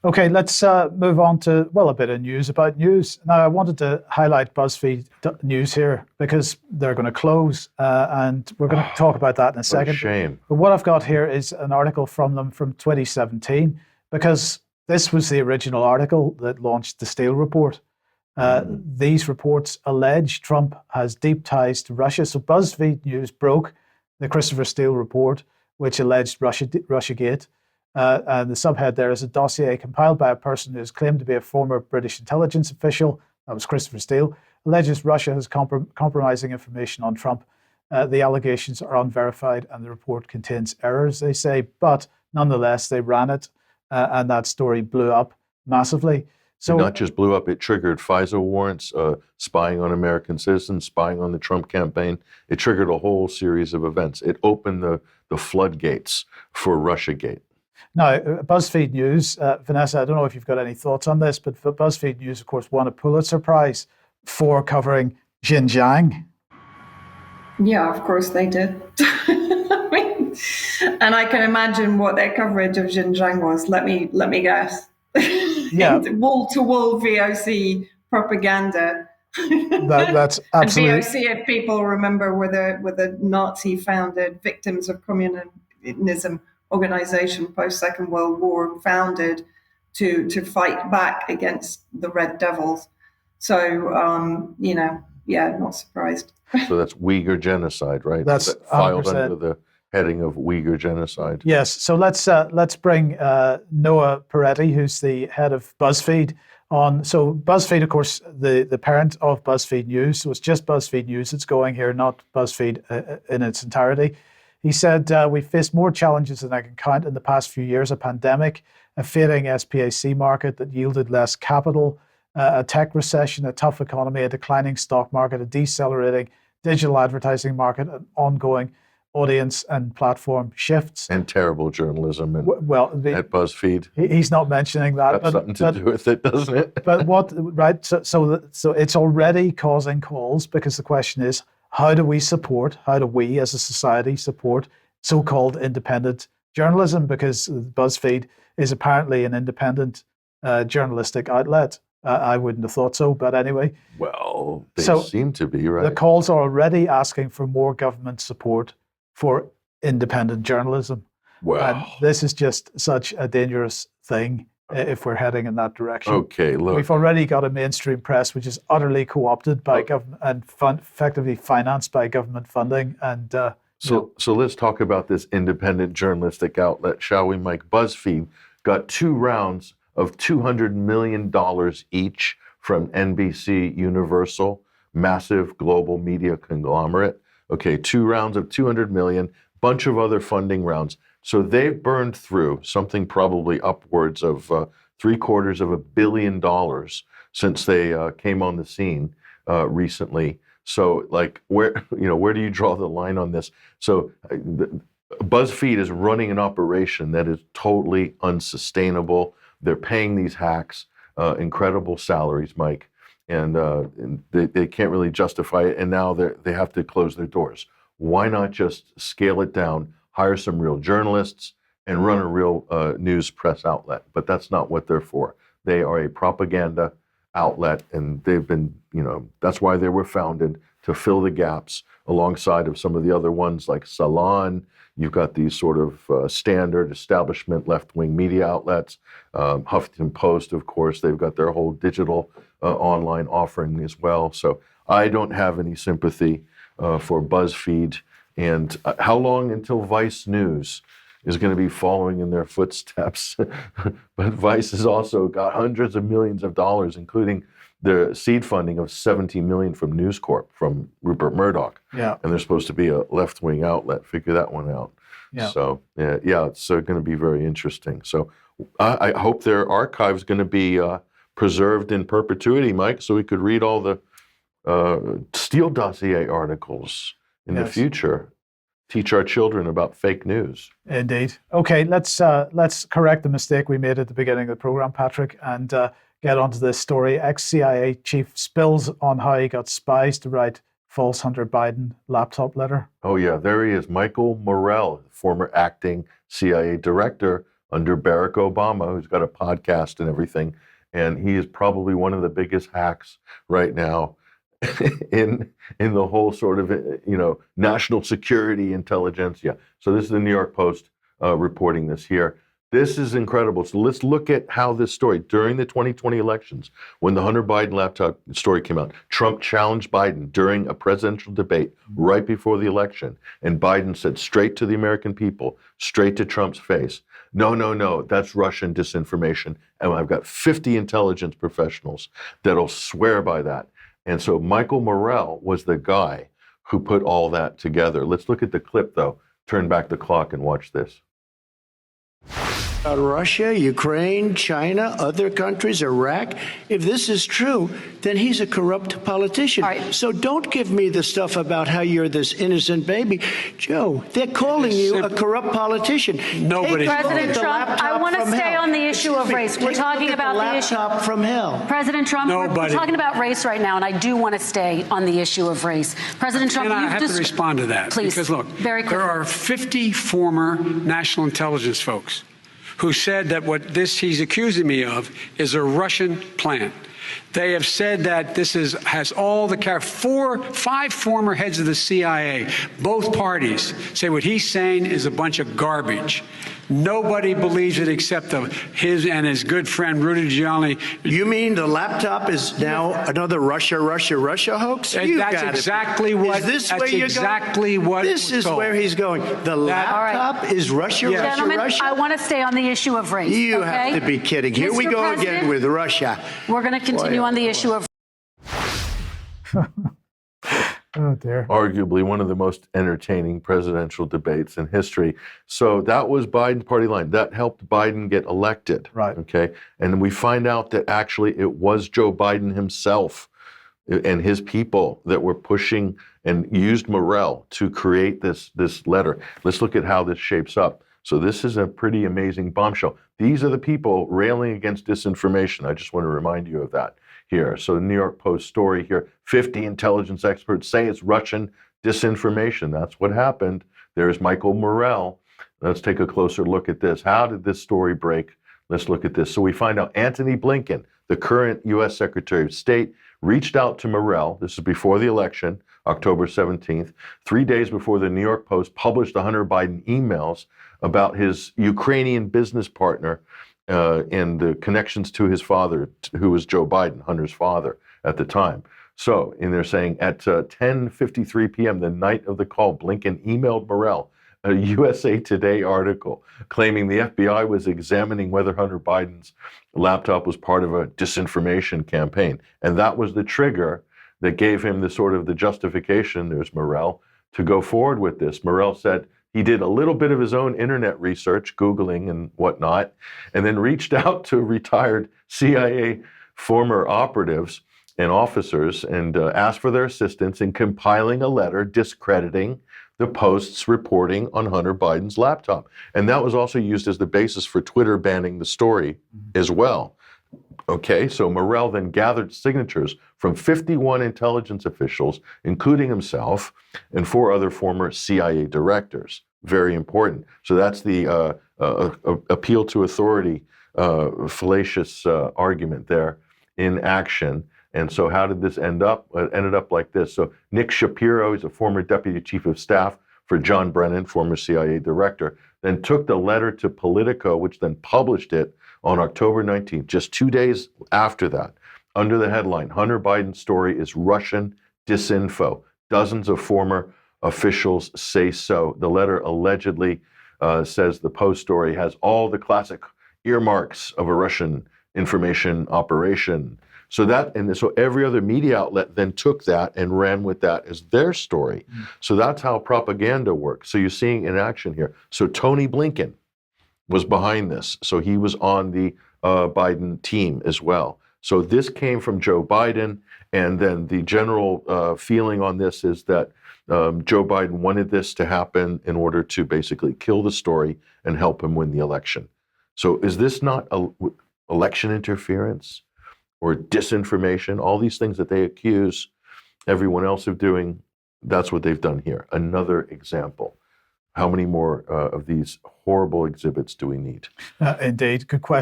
Okay, let's move on to, well, a bit of news about news. Now, I wanted to highlight BuzzFeed news here because they're going to close, and we're going to talk about that in a second. What a shame. But what I've got here is an article from them from 2017, because this was the original article that launched the Steele report. These reports allege Trump has deep ties to Russia. So BuzzFeed News broke the Christopher Steele report, which alleged Russiagate. And the subhead there is a dossier compiled by a person who is claimed to be a former British intelligence official, that was Christopher Steele, alleges Russia has compromising information on Trump. The allegations are unverified and the report contains errors, they say, but nonetheless, they ran it and that story blew up massively. So it not just blew up, it triggered FISA warrants, spying on American citizens, spying on the Trump campaign. It triggered a whole series of events. It opened the floodgates for Russiagate. Now, BuzzFeed News, Vanessa, I don't know if you've got any thoughts on this, but BuzzFeed News, of course, won a Pulitzer Prize for covering Xinjiang. Yeah, of course they did. And I can imagine what their coverage of Xinjiang was. Let me guess. Yeah, wall-to-wall VOC propaganda. That's absolutely. And VOC, if people remember, were the Nazi-founded Victims of Communism organization post-Second World War, founded to fight back against the Red Devils. So, not surprised. So that's Uyghur genocide, right? That's filed 100%. under the heading of Uyghur genocide. Yes. So let's bring Noah Peretti, who's the head of BuzzFeed, on. So BuzzFeed, of course, the parent of BuzzFeed News. So it's just BuzzFeed News that's going here, not BuzzFeed in its entirety. He said, we've faced more challenges than I can count in the past few years: a pandemic, a fading SPAC market that yielded less capital, a tech recession, a tough economy, a declining stock market, a decelerating digital advertising market, and ongoing audience and platform shifts. And terrible journalism at BuzzFeed. He's not mentioning that. That's something to do with it, doesn't it? But right? So it's already causing calls, because the question is, how do we as a society support so-called independent journalism? Because BuzzFeed is apparently an independent journalistic outlet. I wouldn't have thought so, but anyway. Well, they seem to be, right? The calls are already asking for more government support for independent journalism. Well, and this is just such a dangerous thing if we're heading in that direction. Okay, look. We've already got a mainstream press which is utterly co-opted by government and effectively financed by government funding. And So let's talk about this independent journalistic outlet, shall we, Mike? BuzzFeed got 2 rounds of $200 million each from NBC Universal, massive global media conglomerate. Okay, 2 rounds of $200 million, bunch of other funding rounds. So they've burned through something probably upwards of $750 million since they came on the scene recently. So, like, where do you draw the line on this? So, BuzzFeed is running an operation that is totally unsustainable. They're paying these hacks incredible salaries, Mike, and they can't really justify it. And now they have to close their doors. Why not just scale it down, hire some real journalists, and run a real news press outlet? But that's not what they're for. They are a propaganda outlet, and they've been, that's why they were founded, to fill the gaps alongside of some of the other ones like Salon. You've got these sort of standard establishment left-wing media outlets. Huffington Post, of course, they've got their whole digital online offering as well. So I don't have any sympathy for BuzzFeed. And how long until Vice News is going to be following in their footsteps? But Vice has also got hundreds of millions of dollars, including the seed funding of $70 million from News Corp, from Rupert Murdoch. Yeah. And they're supposed to be a left-wing outlet. Figure that one out. Yeah. So, it's going to be very interesting. So I hope their archive's going to be preserved in perpetuity, Mike, so we could read all the Steele dossier articles in the future. Teach our children about fake news. Indeed. Okay, let's correct the mistake we made at the beginning of the program, Patrick, and get onto this story. Ex-CIA chief spills on how he got spies to write false Hunter Biden laptop letter. Oh yeah, there he is, Michael Morrell, former acting CIA director, under Barack Obama, who's got a podcast and everything. And he is probably one of the biggest hacks right now in the whole sort of, national security intelligentsia. So this is the New York Post reporting this here. This is incredible. So let's look at how this story, during the 2020 elections, when the Hunter Biden laptop story came out, Trump challenged Biden during a presidential debate right before the election. And Biden said straight to the American people, straight to Trump's face, no, that's Russian disinformation. And I've got 50 intelligence professionals that'll swear by that. And so Michael Morell was the guy who put all that together. Let's look at the clip, though. Turn back the clock and watch this. Russia, Ukraine, China, other countries, Iraq. If this is true, then he's a corrupt politician. Right. So don't give me the stuff about how you're this innocent baby. Joe, they're calling you a corrupt politician. Nobody. President Trump, I want to stay on the issue of race. We're talking about the issue. Laptop from hell. President Trump, we're talking about race right now, and I do want to stay on the issue of race. President Trump, I have to respond to that. Please, because look, very quickly. there are 50 former national intelligence folks who said that what he's accusing me of is a Russian plan. They have said that this has all the five former heads of the CIA, both parties say what he's saying is a bunch of garbage. Nobody believes it except his and his good friend Rudy Giuliani. You mean the laptop is now another Russia hoax? That's exactly what. Is this that's where you're exactly going? what. This is told. where he's going. The laptop is Russia, Gentlemen, Russia. I want to stay on the issue of race. You okay? have to be kidding. Here we Mr. go President, again with Russia. We're going to continue on the issue of. Oh, dear. Arguably one of the most entertaining presidential debates in history. So that was Biden's party line. That helped Biden get elected. Right. Okay. And we find out that actually it was Joe Biden himself and his people that were pushing and used Morell to create this letter. Let's look at how this shapes up. So this is a pretty amazing bombshell. These are the people railing against disinformation. I just want to remind you of that here. So the New York Post story here, 50 intelligence experts say it's Russian disinformation. That's what happened. There's Michael Morell. Let's take a closer look at this. How did this story break? Let's look at this. So we find out Antony Blinken, the current U.S. Secretary of State, reached out to Morell. This is before the election, October 17th, 3 days before the New York Post published the Hunter Biden emails about his Ukrainian business partner and the connections to his father, who was Joe Biden, Hunter's father at the time. So, and they're saying at 10:53 p.m., the night of the call, Blinken emailed Morell a USA Today article claiming the FBI was examining whether Hunter Biden's laptop was part of a disinformation campaign. And that was the trigger that gave him the justification, there's Morell, to go forward with this. Morell said he did a little bit of his own internet research, Googling and whatnot, and then reached out to retired CIA former operatives and officers and asked for their assistance in compiling a letter discrediting the Post's reporting on Hunter Biden's laptop. And that was also used as the basis for Twitter banning the story as well. Okay, so Morell then gathered signatures from 51 intelligence officials, including himself and 4 other former CIA directors. Very important. So that's the appeal to authority, fallacious argument there in action. And so how did this end up? It ended up like this. So Nick Shapiro, he's a former deputy chief of staff for John Brennan, former CIA director, then took the letter to Politico, which then published it on October 19th, just 2 days after that, under the headline, Hunter Biden's story is Russian disinfo. Dozens of former officials say so. The letter allegedly says the Post story has all the classic earmarks of a Russian information operation. So every other media outlet then took that and ran with that as their story. So that's how propaganda works. So you're seeing in action here. So Tony Blinken was behind this. So he was on the Biden team as well. So this came from Joe Biden. And then the general feeling on this is that Joe Biden wanted this to happen in order to basically kill the story and help him win the election. So is this not election interference or disinformation? All these things that they accuse everyone else of doing, that's what they've done here. Another example. How many more of these horrible exhibits do we need? Indeed, good question.